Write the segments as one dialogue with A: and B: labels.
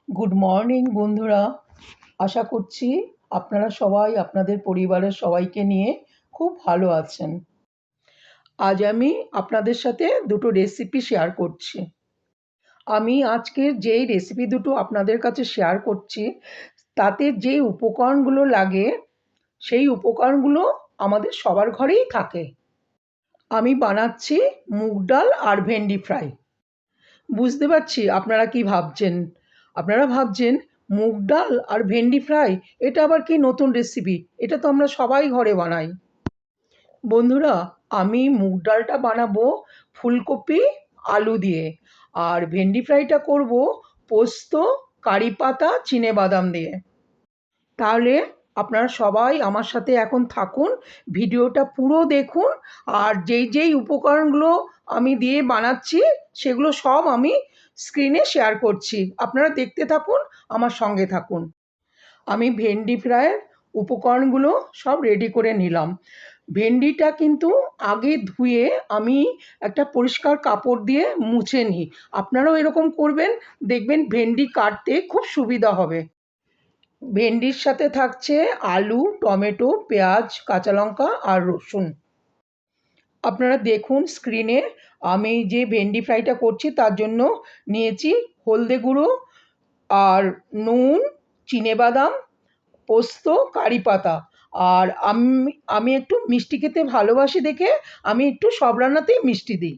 A: Good morning বন্ধুরা। আশা করছি আপনারা সবাই আপনাদের পরিবারের সবাইকে নিয়ে খুব ভালো আছেন। আজ আমি আপনাদের সাথে দুটো রেসিপি শেয়ার করছি। আমি আজকের যেই রেসিপি দুটো আপনাদের কাছে শেয়ার করছি তাতে যেই উপকরণগুলো লাগে সেই উপকরণগুলো আমাদের সবার ঘরেই থাকে। আমি বানাচ্ছি মুগ ডাল আর ভেন্ডি ফ্রাই। বুঝতে পারছি আপনারা কি ভাবছেন। আপনারা ভাবছেন মুগ ডাল আর ভেন্ডি ফ্রাই, এটা আবার কি নতুন রেসিপি? এটা তো আমরা সবাই ঘরে বানাই। বন্ধুরা, আমি মুগ ডালটা বানাবো ফুলকপি আলু দিয়ে, আর ভেন্ডি ফ্রাইটা করব পোস্ত, কারি পাতা, চিনেবাদাম দিয়ে। তাহলে আপনারা সবাই আমার সাথে এখন থাকুন, ভিডিওটা পুরো দেখুন। আর যেই যেই উপকরণগুলো আমি দিয়ে বানাচ্ছি সেগুলো সব আমি স্ক্রিনে শেয়ার করছি, আপনারা দেখতে থাকুন, আমার সঙ্গে থাকুন। আমি ভেন্ডি ফ্রাইয়ের উপকরণগুলো সব রেডি করে নিলাম। ভেন্ডিটা কিন্তু আগে ধুয়ে আমি একটা পরিষ্কার কাপড় দিয়ে মুছে নিই। আপনারাও এরকম করবেন, দেখবেন ভেন্ডি কাটতে খুব সুবিধা হবে। ভেন্ডির সাথে থাকছে আলু, টমেটো, পেঁয়াজ, কাঁচা লঙ্কা আর রসুন। আপনারা দেখুন স্ক্রিনে, আমি যে ভেন্ডি ফ্রাইটা করছি তার জন্য নিয়েছি হলদে গুঁড়ো আর নুন, চিনেবাদাম, পোস্ত, কারি পাতা। আর আমি একটু মিষ্টি খেতে ভালোবাসি দেখে আমি একটু সব রান্নাতেই মিষ্টি দিই।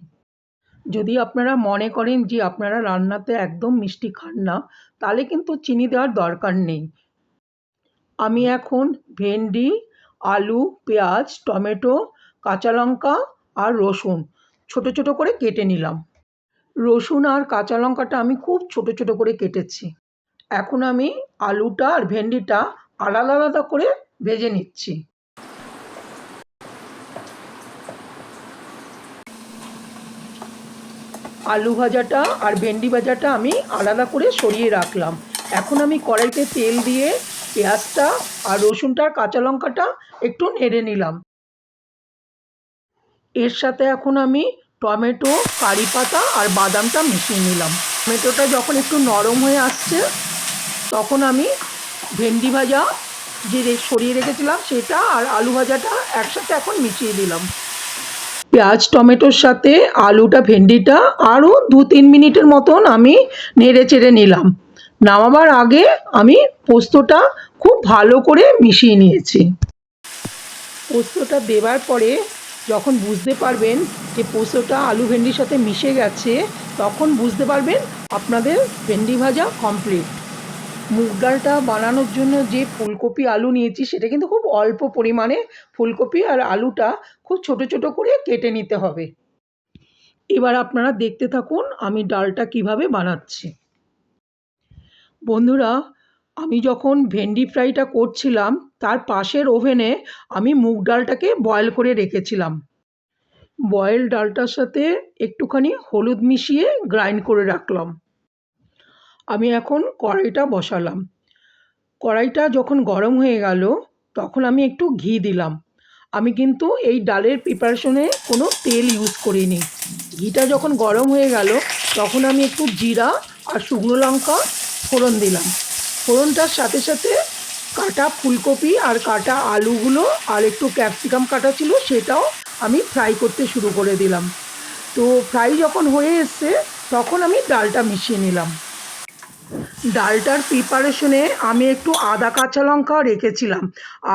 A: যদি আপনারা মনে করেন যে আপনারা রান্নাতে একদম মিষ্টি খান না, তাহলে কিন্তু চিনি দেওয়ার দরকার নেই। আমি এখন ভেন্ডি, আলু, পেঁয়াজ, টমেটো, কাঁচা লঙ্কা আর রসুন ছোট ছোট করে কেটে নিলাম। রসুন আর কাঁচা লঙ্কাটা আমি খুব ছোট ছোট করে কেটেছি। এখন আমি আলুটা আর ভেন্ডিটা আলাদা আলাদা করে ভেজে নিচ্ছি। আলু ভাজাটা আর ভেন্ডি ভাজাটা আমি আলাদা করে সরিয়ে রাখলাম। এখন আমি কড়াইতে তেল দিয়ে পেঁয়াজটা আর রসুনটা আর কাঁচা লঙ্কাটা একটু নেড়ে নিলাম। এর সাথে এখন আমি টমেটো, কারি পাতা আর বাদামটা মিশিয়ে নিলাম। টমেটোটা যখন একটু নরম হয়ে আসছে তখন আমি ভেন্ডি ভাজা যে সরিয়ে রেখেছিলাম সেটা আর আলু ভাজাটা একসাথে এখন মিশিয়ে দিলাম। পেঁয়াজ টমেটোর সাথে আলুটা, ভেন্ডিটা আরও 2-3 মিনিটের মতন আমি নেড়ে চেড়ে নিলাম। নামাবার আগে আমি পোস্তটা খুব ভালো করে মিশিয়ে নিয়েছি। পোস্তটা দেওয়ার পরে যখন বুঝতে পারবেন যে পোস্তটা আলু ভেন্ডির সাথে মিশে গেছে, তখন বুঝতে পারবেন আপনাদের ভেন্ডি ভাজা কমপ্লিট। মুগ ডালটা বানানোর জন্য যে ফুলকপি আলু নিয়েছি সেটা কিন্তু খুব অল্প পরিমাণে। ফুলকপি আর আলুটা খুব ছোট ছোট করে কেটে নিতে হবে। এবার আপনারা দেখতে থাকুন আমি ডালটা কিভাবে বানাচ্ছি। বন্ধুরা, আমি যখন ভেন্ডি ফ্রাইটা করছিলাম তার পাশের ওভেনে আমি মুগ ডালটাকে বয়েল করে রেখেছিলাম। বয়েল ডালটার সাথে একটুখানি হলুদ মিশিয়ে গ্রাইন্ড করে রাখলাম। আমি এখন কড়াইটা বসালাম। কড়াইটা যখন গরম হয়ে গেল তখন আমি একটু ঘি দিলাম। আমি কিন্তু এই ডালের প্রিপারেশনে কোনো তেল ইউজ করিনি। ঘিটা যখন গরম হয়ে গেল তখন আমি একটু জিরা আর শুকনো লঙ্কা ফোড়ন দিলাম। ফোড়নটার সাথে সাথে কাটা ফুলকপি আর কাটা আলুগুলো আর একটু ক্যাপসিকাম কাটা ছিল সেটাও আমি ফ্রাই করতে শুরু করে দিলাম। তো ফ্রাই যখন হয়ে এসছে তখন আমি ডালটা মিশিয়ে নিলাম। ডালটার প্রিপারেশনে আমি একটু আদা কাঁচা লঙ্কা রেখেছিলাম,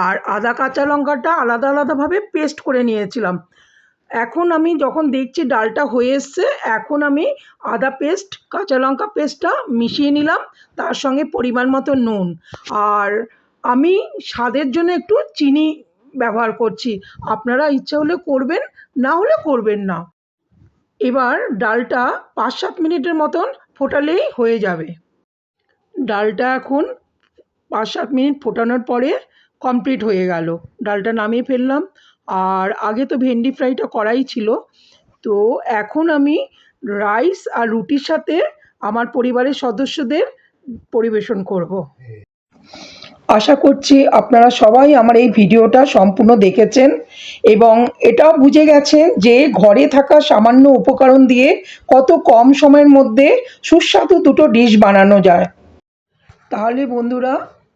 A: আর আদা কাঁচা লঙ্কাটা আলাদা আলাদাভাবে পেস্ট করে নিয়েছিলাম। এখন আমি যখন দেখছি ডালটা হয়ে এসছে, এখন আমি আদা পেস্ট কাঁচা লঙ্কা পেস্টটা মিশিয়ে নিলাম, তার সঙ্গে পরিমাণ মতো নুন, আর আমি স্বাদের জন্য একটু চিনি ব্যবহার করছি। আপনারা ইচ্ছা হলে করবেন, না হলে করবেন না। এবার ডালটা 5-7 মিনিটের মতন ফোটালেই হয়ে যাবে। ডালটা এখন 5-7 মিনিট ফোটানোর পরে কমপ্লিট হয়ে গেল। ডালটা নামিয়ে ফেললাম। আর আগে তো ভেন্ডি ফ্রাইটা করাই ছিল। তো এখন আমি রাইস আর রুটির সাথে আমার পরিবারের সদস্যদের পরিবেশন করব। আশা করছি আপনারা সবাই আমার এই ভিডিওটা সম্পূর্ণ দেখেছেন এবং এটাও বুঝে গেছেন যে ঘরে থাকা সামান্য উপকরণ দিয়ে কত কম সময়ের মধ্যে সুস্বাদু দুটো ডিশ বানানো যায়। তাহলে বন্ধুরা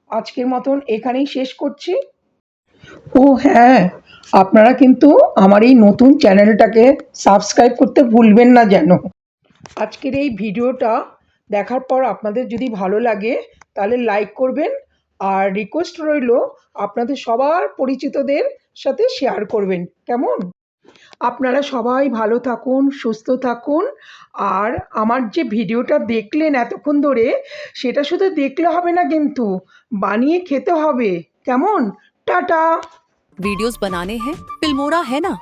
A: আজকের মতন এখানেই শেষ করছি। ও হ্যাঁ, আপনারা কিন্তু আমার এই নতুন চ্যানেলটাকে সাবস্ক্রাইব করতে ভুলবেন না যেন। আজকের এই ভিডিওটা দেখার পর আপনাদের যদি ভালো লাগে তাহলে লাইক করবেন, আর রিকোয়েস্ট রইল আপনাদের সবার পরিচিতদের সাথে শেয়ার করবেন, কেমন? আপনারা সবাই ভালো থাকুন, সুস্থ থাকুন। আর আমার যে ভিডিওটা দেখলেন এতক্ষণ ধরে, সেটা শুধু দেখলে হবে না, কিন্তু বানিয়ে খেতে হবে, কেমন? টাটা।
B: वीडियोस बनाने हैं फिल्मोरा है ना।